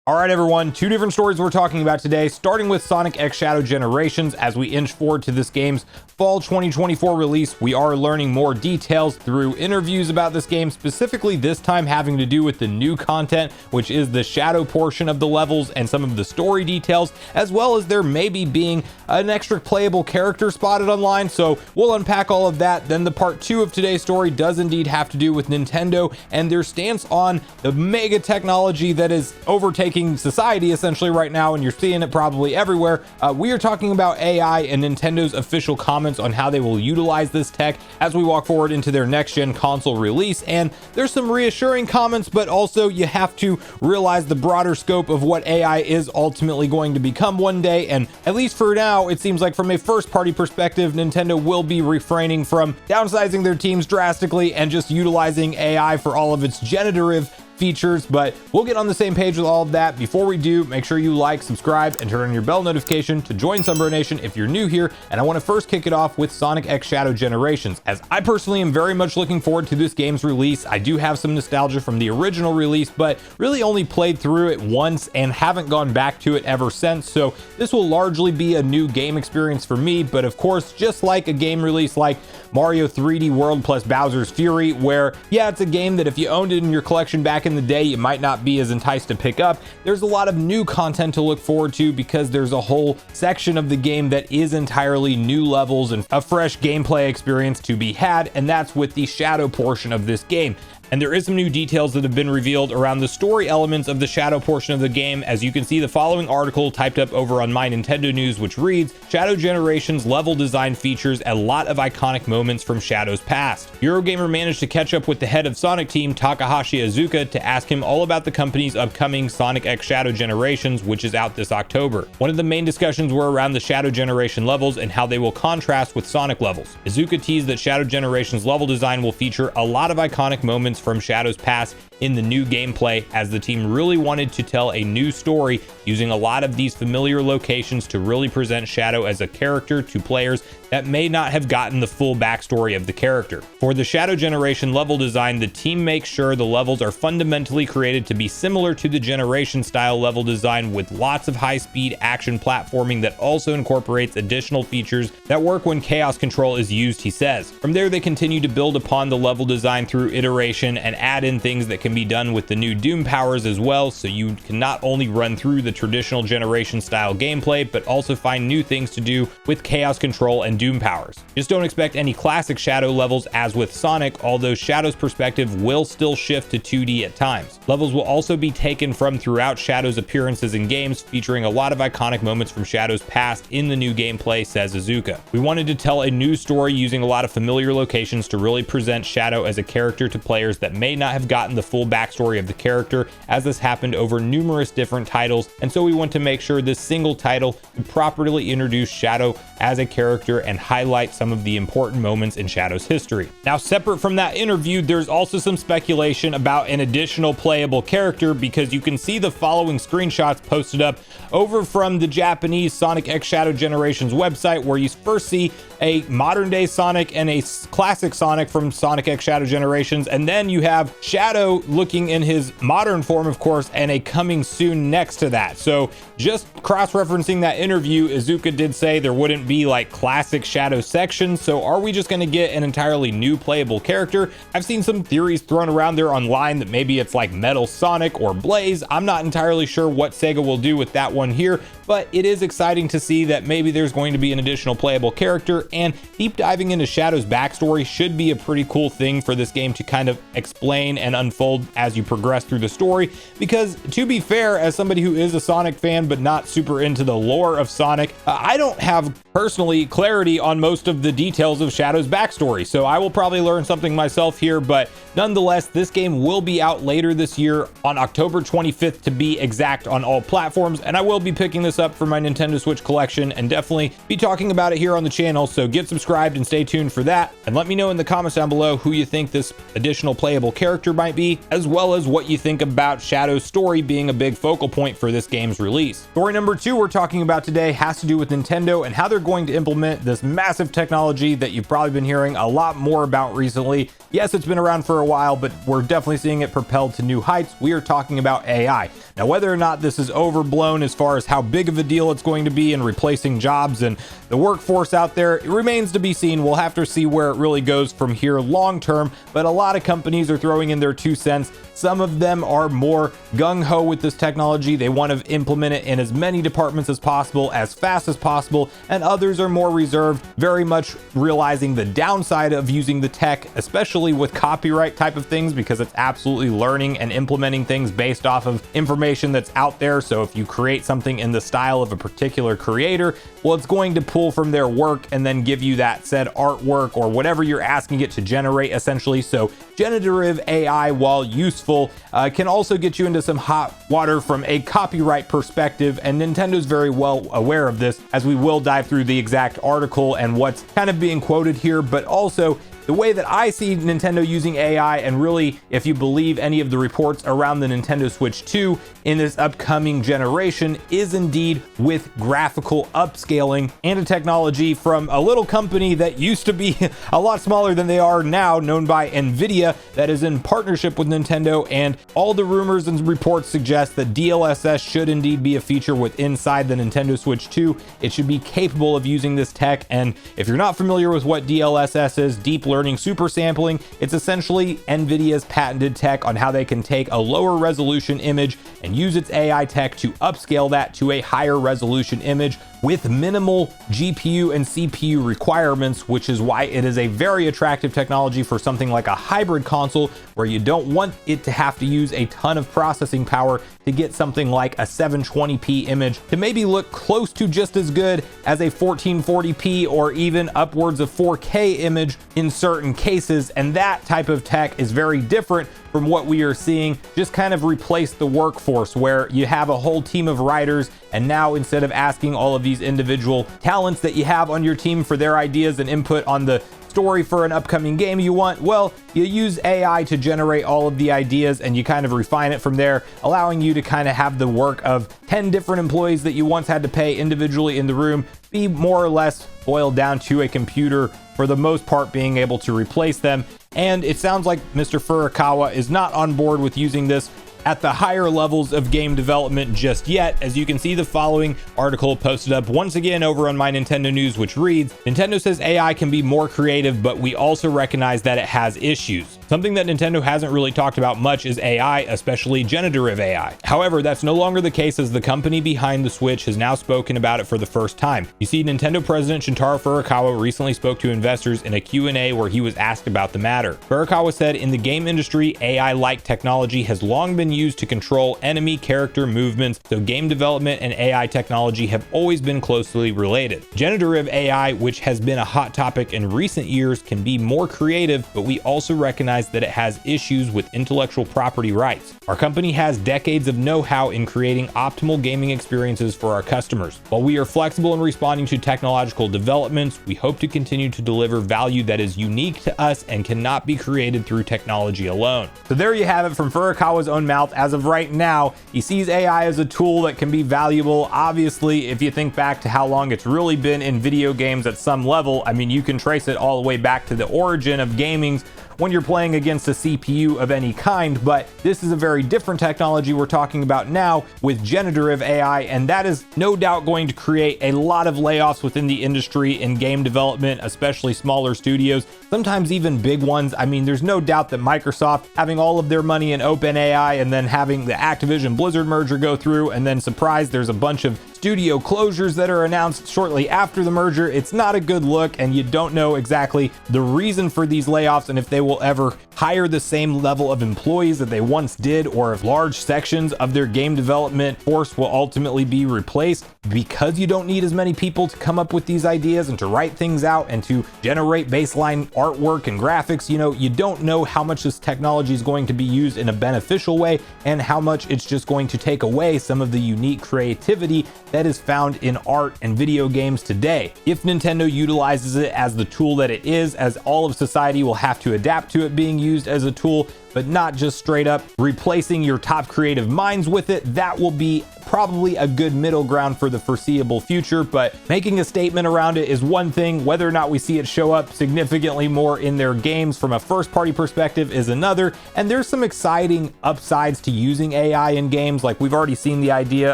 All right, everyone, two different stories we're talking about today, starting with Sonic X Shadow Generations. As we inch forward to this game's fall 2024 release, we are learning more details through interviews about this game, specifically this time having to do with the new content, which is the shadow portion of the levels and some of the story details, as well as there maybe being an extra playable character spotted online. So we'll unpack all of that. Then the part two of today's story does indeed have to do with Nintendo and their stance on the mega technology that is overtaking society essentially right now, and you're seeing it probably everywhere. We are talking about AI and Nintendo's official comments on how they will utilize this tech as we walk forward into their next gen console release. And there's some reassuring comments, but also you have to realize the broader scope of what AI is ultimately going to become one day. And at least for now, it seems like from a first party perspective, Nintendo will be refraining from downsizing their teams drastically and just utilizing AI for all of its generative features. But we'll get on the same page with all of that. Before we do, make sure you like, subscribe, and turn on your bell notification to join Sunbro Nation if you're new here. And I want to first kick it off with Sonic X Shadow Generations, as I personally am very much looking forward to this game's release. I do have some nostalgia from the original release, but really only played through it once and haven't gone back to it ever since. So this will largely be a new game experience for me. But of course, just like a game release like Mario 3D World plus Bowser's Fury, where yeah, it's a game that if you owned it in your collection back in the day, you might not be as enticed to pick up. There's a lot of new content to look forward to because there's a whole section of the game that is entirely new levels and a fresh gameplay experience to be had, and that's with the shadow portion of this game. And there is some new details that have been revealed around the story elements of the shadow portion of the game. As you can see, the following article typed up over on My Nintendo News, which reads, Shadow Generations level design features a lot of iconic moments from Shadow's past. Eurogamer managed to catch up with the head of Sonic team, Takahashi Iizuka, to ask him all about the company's upcoming Sonic X Shadow Generations, which is out this October. One of the main discussions were around the Shadow Generation levels and how they will contrast with Sonic levels. Iizuka teased that Shadow Generations level design will feature a lot of iconic moments from Shadow's past in the new gameplay, as the team really wanted to tell a new story using a lot of these familiar locations to really present Shadow as a character to players that may not have gotten the full backstory of the character. For the Shadow Generation level design, the team makes sure the levels are fundamentally created to be similar to the Generation style level design, with lots of high-speed action platforming that also incorporates additional features that work when chaos control is used, he says. From there, they continue to build upon the level design through iteration and add in things that can be done with the new Doom powers as well, so you can not only run through the traditional Generation style gameplay, but also find new things to do with chaos control and Doom powers. Just don't expect any classic Shadow levels as with Sonic, although Shadow's perspective will still shift to 2D at times. Levels will also be taken from throughout Shadow's appearances in games, featuring a lot of iconic moments from Shadow's past in the new gameplay, says Iizuka. We wanted to tell a new story using a lot of familiar locations to really present Shadow as a character to players that may not have gotten the full backstory of the character, as this happened over numerous different titles, and so we want to make sure this single title could properly introduce Shadow as a character and highlight some of the important moments in Shadow's history. Now, separate from that interview, there's also some speculation about an additional playable character, because you can see the following screenshots posted up over from the Japanese Sonic X Shadow Generations website, where you first see a modern day Sonic and a classic Sonic from Sonic X Shadow Generations, and then you have Shadow looking in his modern form, of course, and a coming soon next to that. So just cross-referencing that interview, Iizuka did say there wouldn't be like classic Shadow sections. So are we just going to get an entirely new playable character? I've seen some theories thrown around there online that maybe it's like Metal Sonic or Blaze. I'm not entirely sure what Sega will do with that one here, but it is exciting to see that maybe there's going to be an additional playable character, and deep diving into Shadow's backstory should be a pretty cool thing for this game to kind of explain and unfold as you progress through the story. Because to be fair, as somebody who is a Sonic fan but not super into the lore of Sonic, I don't have personally clarity on most of the details of Shadow's backstory, so I will probably learn something myself here. But nonetheless, this game will be out later this year on October 25th to be exact on all platforms, and I will be picking this this up for my Nintendo Switch collection and definitely be talking about it here on the channel, so get subscribed and stay tuned for that. And let me know in the comments down below who you think this additional playable character might be, as well as what you think about Shadow's story being a big focal point for this game's release. Story number 2 we're talking about today has to do with Nintendo and how they're going to implement this massive technology that you've probably been hearing a lot more about recently. Yes, it's been around for a while, but we're definitely seeing it propelled to new heights. We are talking about AI. Now, whether or not this is overblown as far as how big of a deal it's going to be in replacing jobs and the workforce out there, it remains to be seen. We'll have to see where it really goes from here long term, but a lot of companies are throwing in their 2 cents. Some of them are more gung-ho with this technology. They want to implement it in as many departments as possible, as fast as possible, and others are more reserved, very much realizing the downside of using the tech, especially with copyright type of things, because it's absolutely learning and implementing things based off of information that's out there. So if you create something in the style of a particular creator, well, it's going to pull from their work and then give you that said artwork or whatever you're asking it to generate, essentially. So generative AI, while useful, can also get you into some hot water from a copyright perspective, and Nintendo's very well aware of this, as we will dive through the exact article and what's kind of being quoted here, but also the way that I see Nintendo using AI, and really, if you believe any of the reports around the Nintendo Switch 2 in this upcoming generation, is indeed with graphical upscaling and a technology from a little company that used to be a lot smaller than they are now, known by Nvidia, that is in partnership with Nintendo. And all the rumors and reports suggest that DLSS should indeed be a feature with inside the Nintendo Switch 2. It should be capable of using this tech. And if you're not familiar with what DLSS is, deep learning super sampling, it's essentially Nvidia's patented tech on how they can take a lower resolution image and use its AI tech to upscale that to a higher resolution image with minimal GPU and CPU requirements, which is why it is a very attractive technology for something like a hybrid console, where you don't want it to have to use a ton of processing power to get something like a 720p image to maybe look close to just as good as a 1440p or even upwards of 4K image in certain cases. And that type of tech is very different from what we are seeing just kind of replace the workforce, where you have a whole team of writers, and now instead of asking all of these individual talents that you have on your team for their ideas and input on the story for an upcoming game you want, well, you use AI to generate all of the ideas and you kind of refine it from there, allowing you to kind of have the work of 10 different employees that you once had to pay individually in the room be more or less boiled down to a computer, for the most part being able to replace them. And it sounds like Mr. Furukawa is not on board with using this at the higher levels of game development just yet. As you can see, the following article posted up once again over on My Nintendo News, which reads, Nintendo says AI can be more creative, but we also recognize that it has issues. Something that Nintendo hasn't really talked about much is AI, especially generative AI. However, that's no longer the case, as the company behind the Switch has now spoken about it for the first time. You see, Nintendo President Shintaro Furukawa recently spoke to investors in a Q&A where he was asked about the matter. Furukawa said, in the game industry, AI-like technology has long been used to control enemy character movements, so game development and AI technology have always been closely related. Generative AI, which has been a hot topic in recent years, can be more creative, but we also recognize that it has issues with intellectual property rights. Our company has decades of know-how in creating optimal gaming experiences for our customers. While we are flexible in responding to technological developments, we hope to continue to deliver value that is unique to us and cannot be created through technology alone. So there you have it from Furukawa's own mouth. As of right now, he sees AI as a tool that can be valuable. Obviously, if you think back to how long it's really been in video games at some level, I mean, you can trace it all the way back to the origin of gaming when you're playing against a CPU of any kind, but this is a very different technology we're talking about now with generative AI, and that is no doubt going to create a lot of layoffs within the industry in game development, especially smaller studios, sometimes even big ones. I mean, there's no doubt that Microsoft having all of their money in OpenAI and then having the Activision Blizzard merger go through, and then surprise, there's a bunch of studio closures that are announced shortly after the merger. It's not a good look, and you don't know exactly the reason for these layoffs and if they will ever hire the same level of employees that they once did, or if large sections of their game development force will ultimately be replaced because you don't need as many people to come up with these ideas and to write things out and to generate baseline artwork and graphics. You don't know how much this technology is going to be used in a beneficial way and how much it's just going to take away some of the unique creativity that is found in art and video games today. If Nintendo utilizes it as the tool that it is, as all of society will have to adapt to it being used as a tool, but not just straight up replacing your top creative minds with it, that will be probably a good middle ground for the foreseeable future. But making a statement around it is one thing. Whether or not we see it show up significantly more in their games from a first party perspective is another. And there's some exciting upsides to using AI in games. Like we've already seen the idea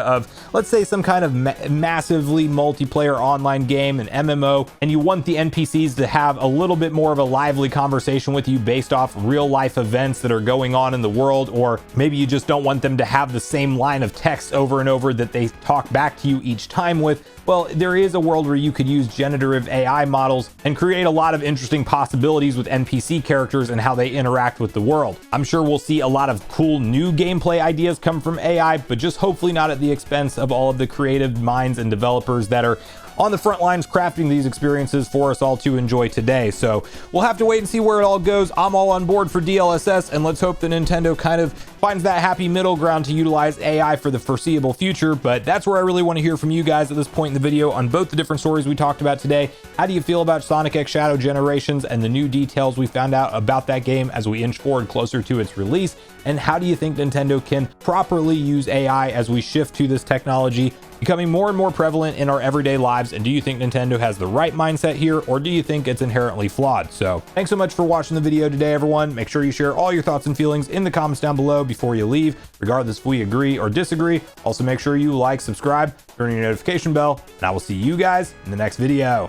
of, let's say, some kind of massively multiplayer online game, an MMO, and you want the NPCs to have a little bit more of a lively conversation with you based off real life events that are going on in the world, or maybe you just don't want them to have the same line of text over and over that they talk back to you each time with. Well, there is a world where you could use generative AI models and create a lot of interesting possibilities with NPC characters and how they interact with the world. I'm sure we'll see a lot of cool new gameplay ideas come from AI, but just hopefully not at the expense of all of the creative minds and developers that are on the front lines crafting these experiences for us all to enjoy today. So we'll have to wait and see where it all goes. I'm all on board for DLSS, and let's hope that Nintendo kind of finds that happy middle ground to utilize AI for the foreseeable future. But that's where I really want to hear from you guys at this point in the video on both the different stories we talked about today. How do you feel about Sonic X Shadow Generations and the new details we found out about that game as we inch forward closer to its release? And how do you think Nintendo can properly use AI as we shift to this technology becoming more and more prevalent in our everyday lives? And do you think Nintendo has the right mindset here, or do you think it's inherently flawed? So thanks so much for watching the video today, everyone. Make sure you share all your thoughts and feelings in the comments down below before you leave, regardless if we agree or disagree. Also, make sure you like, subscribe, turn on your notification bell, and I will see you guys in the next video.